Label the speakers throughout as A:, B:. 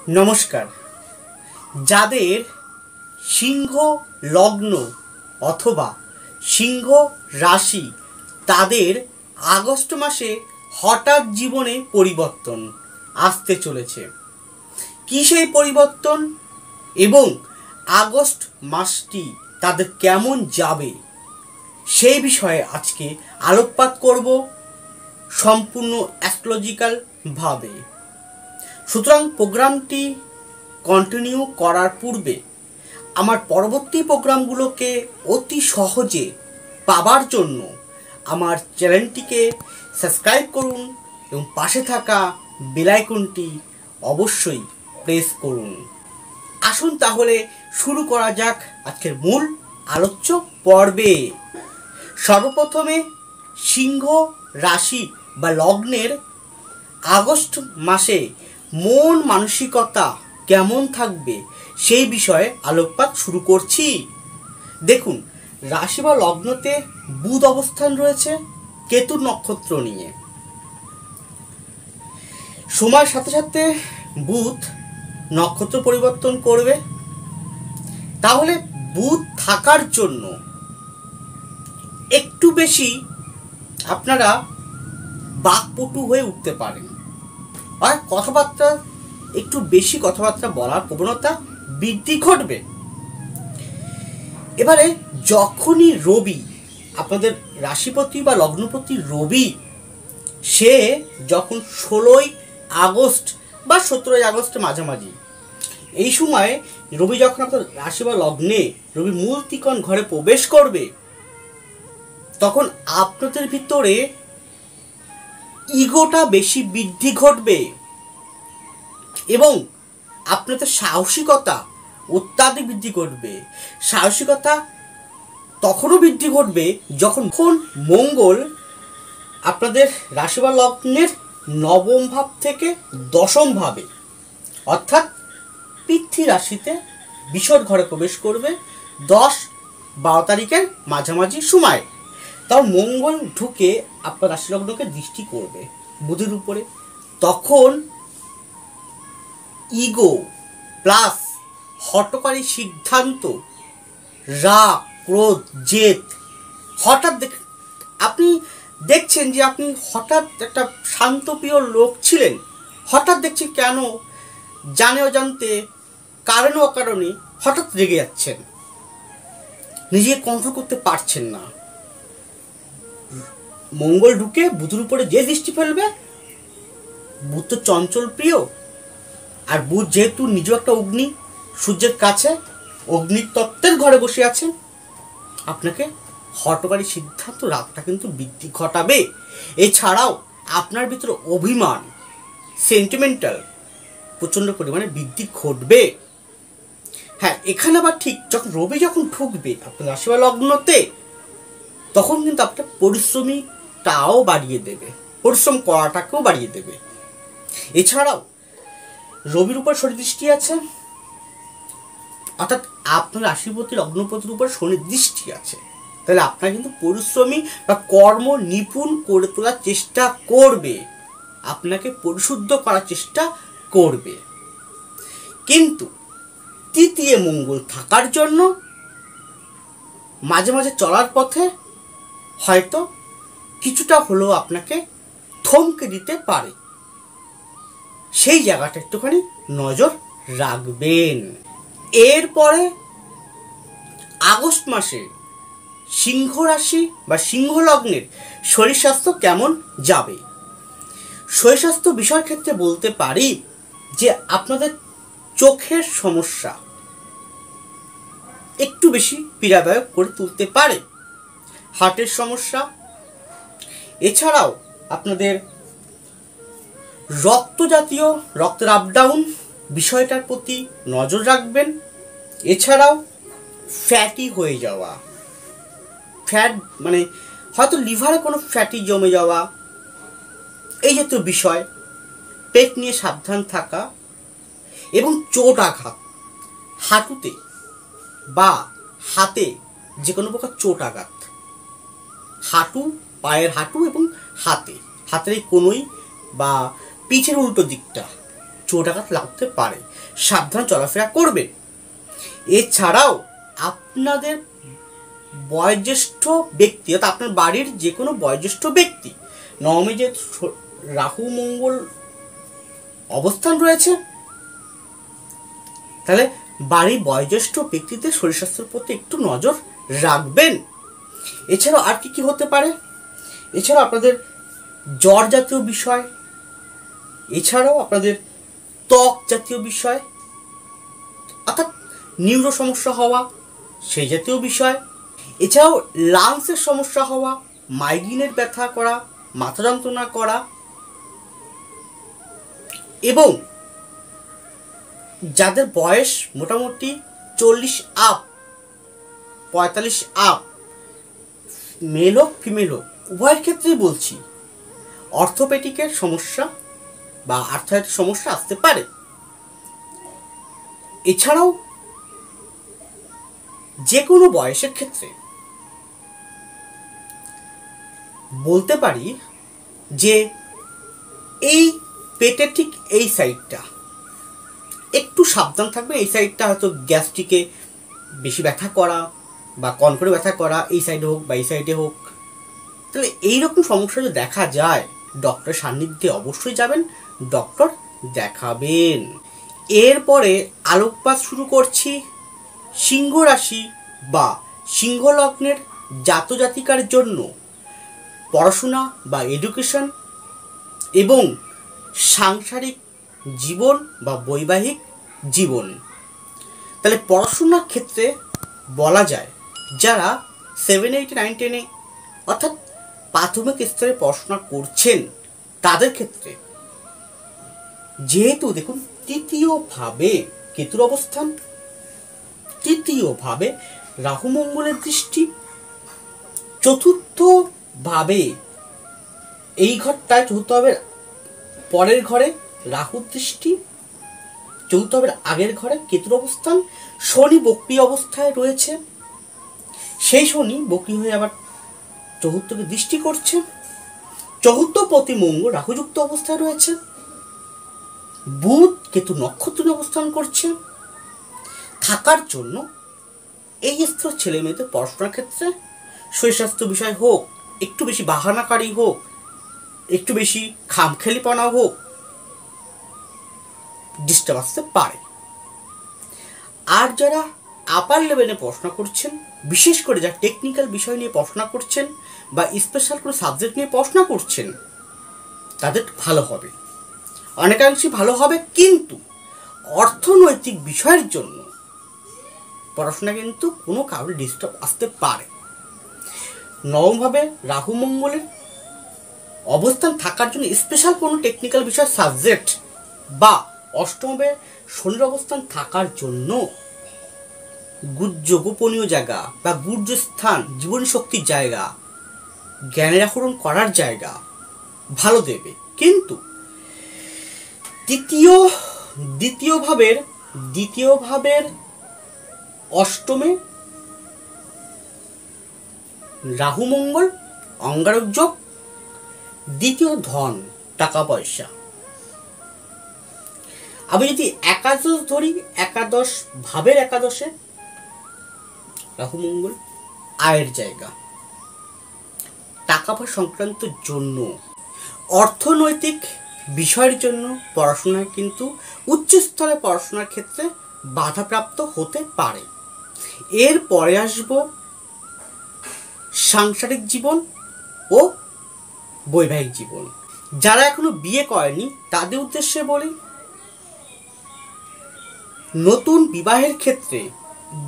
A: নমস্কার। যাদের সিংহ লগ্ন অথবা সিংহ রাশি, তাদের আগস্ট মাসে হঠাৎ জীবনে পরিবর্তন আসতে চলেছে। কী সেই পরিবর্তন এবং আগস্ট মাসটি তাদের কেমন যাবে সেই বিষয়ে আজকে আলোকপাত করব সম্পূর্ণ অ্যাস্ট্রোলজিক্যাল ভাবে। সুতরাং প্রোগ্রামটি কন্টিনিউ করার পূর্বে আমার পরবর্তী প্রোগ্রামগুলোকে অতি সহজে পাবার জন্য আমার চ্যানেলটিকে সাবস্ক্রাইব করুন এবং পাশে থাকা বেল আইকনটি অবশ্যই প্রেস করুন। আসুন তাহলে শুরু করা যাক আজকের মূল আলোচ্য পর্বে। সর্বপ্রথমে সিংহ রাশি বা লগ্নের আগস্ট মাসে মন মানসিকতা কেমন থাকবে সেই বিষয়ে আলোকপাত শুরু করছি। দেখুন, রাশি বা লগ্নতে বুধ অবস্থান রয়েছে কেতুর নক্ষত্র নিয়ে। সময়ের সাথে সাথে বুধ নক্ষত্র পরিবর্তন করবে। তাহলে বুধ থাকার জন্য একটু বেশি আপনারা বাকপটু হয়ে উঠতে পারেন, আর কথাবার্তা একটু বেশি কথাবার্তা বলার প্রবণতা বৃদ্ধি ঘটবে। এবারে যখনই রবি, আপনাদের রাশিপতি বা লগ্নপতি রবি, সে যখন 16ই আগস্ট বা 17ই আগস্টের মাঝামাঝি এই সময় রবি যখন আপনার রাশি বা লগ্নে রবি মূল ত্রিকোণ ঘরে প্রবেশ করবে, তখন আপনাদের ভিতরে ইগোটা বেশি বৃদ্ধি ঘটবে এবং আপনাদের সাহসিকতা অত্যাধিক বৃদ্ধি ঘটবে। সাহসিকতা তখনও বৃদ্ধি ঘটবে যখন মঙ্গল আপনাদের রাশি বা লগ্নের নবম ভাব থেকে দশম ভাবে অর্থাৎ পৃথ্বী রাশিতে বিষদ ঘরে প্রবেশ করবে 10-12 তারিখের মাঝামাঝি সময়। তার মঙ্গল ঢুকে আপনার রাশি লগ্নকে দৃষ্টি করবে বুধের উপরে। তখন ইগো প্লাস হঠকারী সিদ্ধান্ত, রাগ, ক্রোধ, জেদ, হঠাৎ আপনি দেখছেন যে আপনি হঠাৎ একটা শান্তপ্রিয় লোক ছিলেন, হঠাৎ দেখছেন কেন জানে অজান্তে কারণে অকারণে হঠাৎ রেগে যাচ্ছেন, নিজেকে কন্ট্রোল করতে পারছেন না। মঙ্গল ঢুকে বুধের উপরে যে দৃষ্টি ফেলবে, বুধ তো চঞ্চল প্রিয়, আর বুধ যেহেতু নিজেও একটা অগ্নি, সূর্যের কাছে অগ্নিতত্ত্বের ঘরে বসে আছেন, আপনাকে হঠকারী সিদ্ধান্ত, রাগটা কিন্তু বৃদ্ধি ঘটাবে। এছাড়াও আপনার ভিতরে অভিমান, সেন্টিমেন্টাল প্রচণ্ড পরিমাণে বৃদ্ধি ঘটবে। হ্যাঁ, এখানে আবার ঠিক যখন রবি যখন ঢুকবে আপনার রাশি বা লগ্নতে, তখন কিন্তু আপনার পরিশ্রমীটাও বাড়িয়ে দেবে, পরিশ্রম করাটাকেও বাড়িয়ে দেবে। এছাড়াও রবির উপর শনি দৃষ্টি আছে, অর্থাৎ আপনার রাশিপতি লগ্নপতির উপর শনি দৃষ্টি আছে। তাহলে আপনার কিন্তু পরিশ্রমী বা কর্ম নিপুণ করে তোলার চেষ্টা করবে, আপনাকে পরিশুদ্ধ করার চেষ্টা করবে। কিন্তু তৃতীয় মঙ্গল থাকার জন্য মাঝে মাঝে চলার পথে হয়তো কিছুটা হলেও আপনাকে থমকে দিতে পারে, সেই জায়গাটা একটুখানি নজর রাখবেন। এরপরে আগস্ট মাসে সিংহ রাশি বা সিংহ লগ্নের শরীর স্বাস্থ্য কেমন যাবে। শরীর স্বাস্থ্য বিষয়ের ক্ষেত্রে বলতে পারি যে আপনাদের চোখের সমস্যা একটু বেশি পীড়াদায়ক করে তুলতে পারে, হার্টের সমস্যা, এছাড়াও আপনাদের রক্তজাতীয় রক্তের আপডাউন বিষয়টার প্রতি নজর রাখবেন। এছাড়াও ফ্যাটি হয়ে যাওয়া, ফ্যাট মানে হয়তো লিভারে কোনো ফ্যাটি জমে যাওয়া, এই জাতীয় বিষয়, পেট নিয়ে সাবধান থাকা এবং চোট আঘাত, হাঁটুতে বা হাতে যে কোনো প্রকার চোট আঘাত, হাঁটু, পায়ের হাঁটু এবং হাতের এই কোনোই বা পিঠের উল্টো দিকটা চোর ডাকাত লাগতে পারে, সাবধান চলাফেরা করবেন। এছাড়াও আপনাদের বয়োজ্যেষ্ঠ ব্যক্তি, অর্থাৎ আপনার বাড়ির যে কোনো বয়োজ্যেষ্ঠ ব্যক্তি, নবমে যে রাহু মঙ্গল অবস্থান রয়েছে, তাহলে বাড়ির বয়োজ্যেষ্ঠ ব্যক্তিদের শরীর স্বাস্থ্যের প্রতি একটু নজর রাখবেন। এছাড়াও আর কি কি হতে পারে? এছাড়াও আপনাদের জ্বর জাতীয় বিষয়, এছাড়াও আপনাদের ত্বক জাতীয় বিষয়, অর্থাৎ নিউরো সমস্যা হওয়া, সেই জাতীয় বিষয়। এছাড়াও লাংসের সমস্যা হওয়া, মাইগ্রেনের ব্যথা করা, মাথা যন্ত্রণা করা, এবং যাদের বয়স মোটামুটি 40 আপ, 45 আপ, মেল হোক ফিমেল হোক, উভয়ের ক্ষেত্রেই বলছি, অর্থোপেডিকের সমস্যা বা আর্থারাইটিস সমস্যা আসতে পারে। এছাড়াও যে কোনো বয়সের ক্ষেত্রে বলতে পারি যে এই পেটের ঠিক এই সাইডটা একটু সাবধান থাকবে। এই সাইডটা হয়তো গ্যাস্ট্রিকে বেশি ব্যথা করা বা কনকরে ব্যথা করা, এই সাইডে হোক বা এই সাইডে হোক। তাহলে এইরকম সমস্যা যদি দেখা যায়, ডক্টরের সান্নিধ্যে অবশ্যই যাবেন, ডক্টর দেখাবেন। এরপরে আলোকপাত শুরু করছি সিংহ রাশি বা সিংহ লগ্নের জাতজাতিকার জন্য পড়াশোনা বা এডুকেশন এবং সাংসারিক জীবন বা বৈবাহিক জীবন। তাহলে পড়াশোনার ক্ষেত্রে বলা যায়, যারা 7, 8, 9, 10 অর্থাৎ প্রাথমিক স্তরে পড়াশোনা করছেন, তাদের ক্ষেত্রে যেহেতু দেখুন তৃতীয়ভাবে কেতুর অবস্থান, তৃতীয়ভাবে রাহু মঙ্গলের দৃষ্টি, চতুর্থভাবে এই ঘরটায়, চতুর্থভাবে পরের ঘরে রাহুর দৃষ্টি, চতুর্থভাবে আগের ঘরে কেতুর অবস্থান, শনি বক্রী অবস্থায় রয়েছে, সেই শনি বক্রী হয়ে আবার চতুর্থকে দৃষ্টি করছে, চতুর্থপতি মঙ্গল রাহুযুক্ত অবস্থায় রয়েছে, বুধ কেতু নক্ষত্রে অবস্থান করছে। থাকার জন্য এই স্তর ছেলে মেয়েদের পড়াশোনার ক্ষেত্রে শরীর স্বাস্থ্য বিষয় হোক, একটু বেশি বাহানাকারী হোক, একটু বেশি খামখেয়ালিপনা হোক, ডিস্টার্ব আসতে পারে। আর যারা আপার লেভেলে পড়াশোনা করছেন, বিশেষ করে যারা টেকনিক্যাল বিষয় নিয়ে পড়াশোনা করছেন বা স্পেশাল কোনো সাবজেক্ট নিয়ে পড়াশোনা করছেন, তাদের ভালো হবে, অনেকাংশে ভালো হবে। কিন্তু অর্থনৈতিক বিষয়ের জন্য পড়াশোনা কিন্তু কোনো কারণে ডিস্টার্ব আসতে পারে। নবমভাবে রাহু মঙ্গলের অবস্থান থাকার জন্য স্পেশাল কোনো টেকনিক্যাল বিষয় সাবজেক্ট বা অষ্টমভাবে শনির অবস্থান থাকার জন্য গুহ্য গোপনীয় জায়গা বা গুহ্য স্থান, জীবনী শক্তির জায়গা, জ্ঞানের আহরণ করার জায়গা ভালো দেবে। কিন্তু দ্বিতীয় ভাবের অষ্টমে রাহু মঙ্গল, অঙ্গারক যোগ, দ্বিতীয় ধন, টাকা পয়সা। আমি যদি একাদশ ধরি, একাদশ ভাবের একাদশে রাহু মঙ্গল আয়ের জায়গা, টাকা পয়সা সংক্রান্ত জন্য, অর্থনৈতিক বিষয়ের জন্য পড়াশোনায় কিন্তু উচ্চস্তরে পড়াশোনার ক্ষেত্রে বাধাপ্রাপ্ত হতে পারে। এরপরে আসব সাংসারিক জীবন ও বৈবাহিক জীবন। যারা এখনো বিয়ে করেনি তাদের উদ্দেশ্যে বলি, নতুন বিবাহের ক্ষেত্রে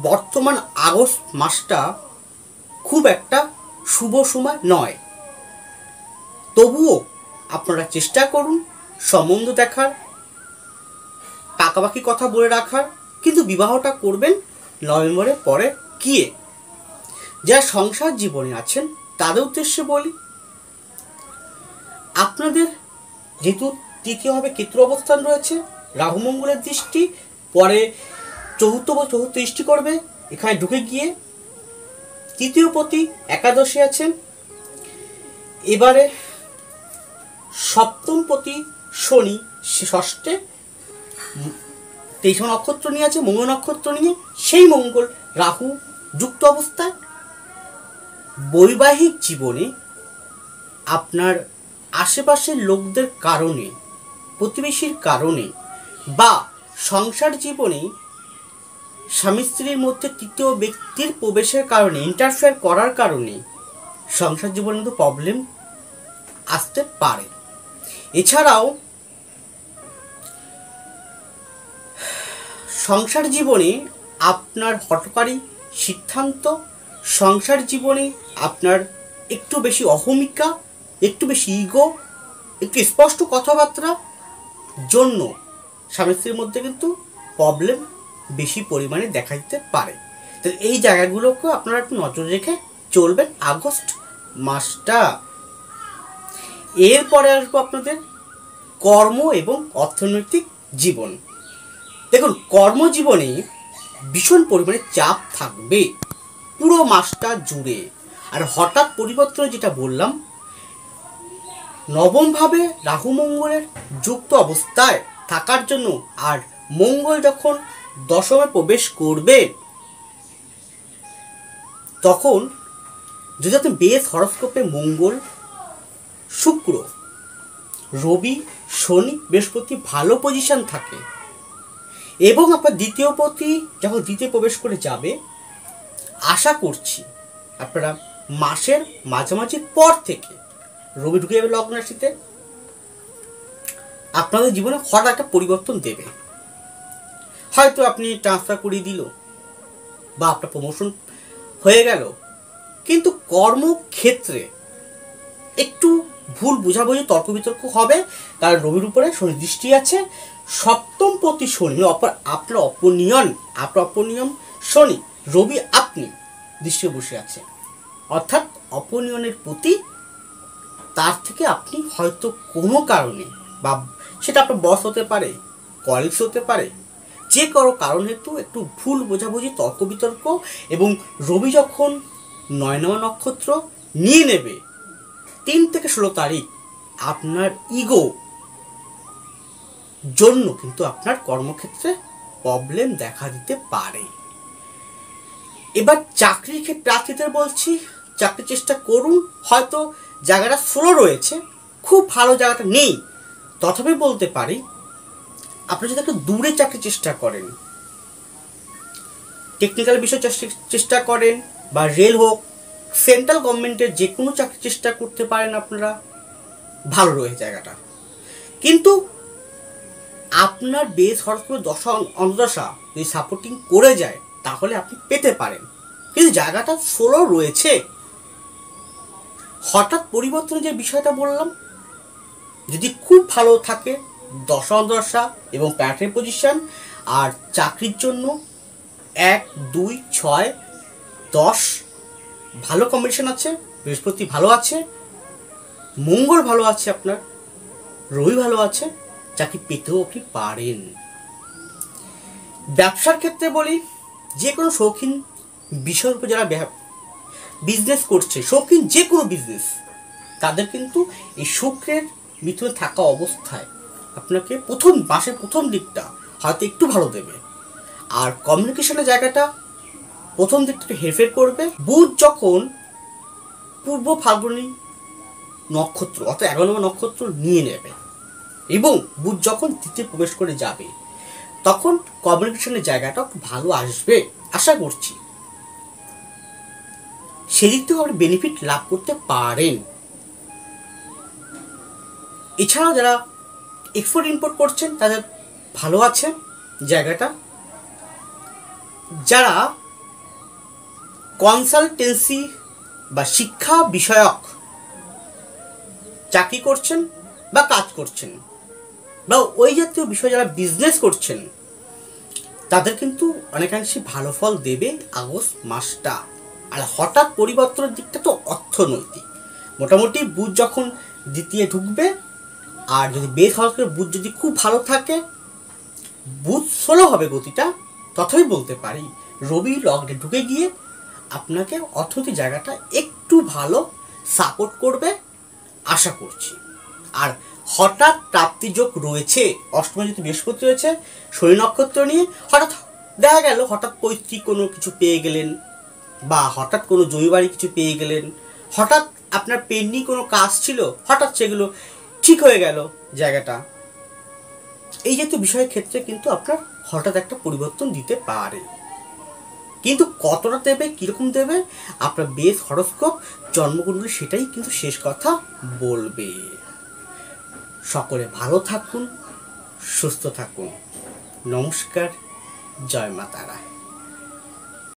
A: বর্তমান আগস্ট মাসটা খুব একটা শুভ সময় নয়। তবুও আপনারা চেষ্টা করুন সম্বন্ধ দেখার, পাকাপাকি কথা বলে রাখার, কিন্তু বিবাহটা করবেন নভেম্বরের পরে গিয়ে। যারা সংসার জীবনে আছেন তাদের উদ্দেশ্যে বলি, আপনাদের যেহেতু তৃতীয়ভাবে কেতুর অবস্থান রয়েছে, রাহু মঙ্গলের দৃষ্টি পরে চতুর্থ দৃষ্টি করবে, এখানে ঢুকে গিয়ে তৃতীয় পতি একাদশে আছেন, এবারে সপ্তম পতি শনি ষষ্ঠে 23 নক্ষত্র নিয়ে আছে, মঙ্গল নক্ষত্র নিয়ে, সেই মঙ্গল রাহু যুক্ত অবস্থায় বৈবাহিক জীবনে আপনার আশেপাশের লোকদের কারণে, প্রতিবেশীর কারণে বা সংসার জীবনে স্বামী স্ত্রীর মধ্যে তৃতীয় ব্যক্তির প্রবেশের কারণে, ইন্টারফেয়ার করার কারণে সংসার জীবনে কিন্তু প্রবলেম আসতে পারে। এছাড়াও সংসার জীবনে আপনার হঠকারী সিদ্ধান্ত, সংসার জীবনে আপনার একটু বেশি অহমিকা, একটু বেশি ইগো, একটু স্পষ্ট কথাবার্তা জন্য স্বামী স্ত্রীর মধ্যে কিন্তু প্রবলেম বেশি পরিমাণে দেখা দিতে পারে। তো এই জায়গাগুলোকে আপনারা একটু নজর রেখে চলবেন আগস্ট মাসটা। এরপরে আসবো আপনাদের কর্ম এবং অর্থনৈতিক জীবন। দেখুন, কর্মজীবনে ভীষণ পরিমাণে চাপ থাকবে পুরো মাসটা জুড়ে। আর হঠাৎ পরিবর্তন যেটা বললাম, নবমভাবে রাহু মঙ্গলের যুক্ত অবস্থায় থাকার জন্য, আর মঙ্গল যখন দশমে প্রবেশ করবে, তখন যদি আপনি বেস হরস্কোপে মঙ্গল, শুক্র, রবি, শনি, বৃহস্পতি ভালো পজিশন থাকে এবং আপনার দ্বিতীয় পতি যখন দ্বিতীয় প্রবেশ করে যাবে, আশা করছি আপনারা মাসের মাঝামাঝির পর থেকে রবি ঢুকে যাবে লগ্ন রাশিতে, আপনাদের জীবনে হঠাৎ একটা পরিবর্তন দেবে। হয়তো আপনি ট্রান্সফার করিয়ে দিল বা আপনার প্রমোশন হয়ে গেল, কিন্তু কর্মক্ষেত্রে একটু ভুল বোঝাবুঝি, তর্ক বিতর্ক হবে, কারণ রবির উপরে শনি দৃষ্টি আছে। সপ্তম পতি শনি, আপনার অপনিয়ন শনি, রবি আপনি দৃষ্টি বসে আছে, অর্থাৎ অপনিয়নের প্রতি তার থেকে আপনি হয়তো কোনো কারণে, বা সেটা আপনার বস হতে পারে, কলিগস হতে পারে, যে কোনো কারণ হেতু একটু ভুল বোঝাবুঝি, তর্ক বিতর্ক, এবং রবি যখন 9 নম্বর নক্ষত্র নিয়ে নেবে 3 থেকে 16 তারিখ, আপনার ইগো জন্য কিন্তু আপনার কর্মক্ষেত্রে প্রবলেম দেখা দিতে পারে। এবার চাকরির ক্ষেত্রে প্রার্থীদের বলছি, চাকরি চেষ্টা করুন। হয়তো জায়গাটা স্লো রয়েছে, খুব ভালো জায়গাটা নেই, তথাপি বলতে পারি আপনি যদি একটু দূরে চাকরি চেষ্টা করেন, টেকনিক্যাল বিষয় চেষ্টা করেন, বা রেল হোক, সেন্ট্রাল গভর্নমেন্টের যে কোনো চাকরি চেষ্টা করতে পারেন, আপনারা ভালো রয়েছে জায়গাটা। কিন্তু আপনার বেস হরস্কোপের দশা অন্তদশা যদি সাপোর্টিং করে যায়, তাহলে আপনি পেতে পারেন, কিন্তু জায়গাটা স্লো রয়েছে। হঠাৎ পরিবর্তনের যে বিষয়টা বললাম, যদি খুব ভালো থাকে দশা অন্তদশা এবং প্যাটার্ন পজিশন, আর চাকরির জন্য 1, 2, 6, 10 ভালো কম্বিনেশন আছে, বৃহস্পতি ভালো আছে, মঙ্গল ভালো আছে, আপনার রবি ভালো আছে, চাকরি পেতেও আপনি পারেন। ব্যবসার ক্ষেত্রে বলি, যে কোনো শৌখিন বিষয়ের উপর যারা বিজনেস করছে, শৌখিন যে কোনো বিজনেস, তাদের কিন্তু এই শুক্রের মিথুনে থাকা অবস্থায় আপনাকে মাসের প্রথম দিকটা হয়তো একটু ভালো দেবে, আর কমিউনিকেশনের জায়গাটা প্রথম দিকটা একটু হেরফের করবে। বুধ যখন পূর্ব ফাল্গুনী নক্ষত্র অর্থাৎ 11 নম্বর নক্ষত্র নিয়ে নেবে এবং বুধ যখন তৃতীয় প্রবেশ করে যাবে, তখন কমিউনিকেশনের জায়গাটা একটু ভালো আসবে আশা করছি। সেদিক থেকে আপনি বেনিফিট লাভ করতে পারেন। এছাড়াও যারা এক্সপোর্ট ইম্পোর্ট করছেন, তাদের ভালো আছে জায়গাটা। যারা কনসালটেন্সি বা শিক্ষা বিষয়ক চাকরি করছেন বা কাজ করছেন, বা ওই জাতীয় বিষয়ে যারা বিজনেস করছেন, তাদের কিন্তু অনেকাংশে ভালো ফল দেবে আগস্ট মাসটা। আর হঠাৎ পরিবর্তনের দিকটা তো অর্থনৈতিক, মোটামুটি বুধ যখন দ্বিতীয় ঢুকবে, আর যদি বেস হরস্কোপে বুধ যদি খুব ভালো থাকে, বুধ স্লো হবে গতিটা, তথাপি বলতে পারি রবি লগ্নে ঢুকে গিয়ে আপনাকে অর্থনৈতিক জায়গাটা একটু ভালো সাপোর্ট করবে আশা করছি। আর হঠাৎ প্রাপ্তিযোগ রয়েছে, অষ্টমে যেহেতু বৃহস্পতি রয়েছে শনি নক্ষত্র নিয়ে, হঠাৎ দেখা গেল হঠাৎ পৈতৃক কোনো কিছু পেয়ে গেলেন, বা হঠাৎ কোনো জমি বাড়ি কিছু পেয়ে গেলেন, হঠাৎ আপনার পেন্ডিং কোনো কাজ ছিল হঠাৎ সেগুলো ঠিক হয়ে গেল জায়গাটা। এই যেহেতু বিষয়ের ক্ষেত্রে কিন্তু আপনার হঠাৎ একটা পরিবর্তন দিতে পারে, কিন্তু কতটা দেবে কীরকম দেবে আপনার বেস হরোস্কোপ জন্মকুণ্ডলী সেটাই কিন্তু শেষ কথা বলবে। সকলে ভালো থাকুন, সুস্থ থাকুন। নমস্কার, জয় মা তারা।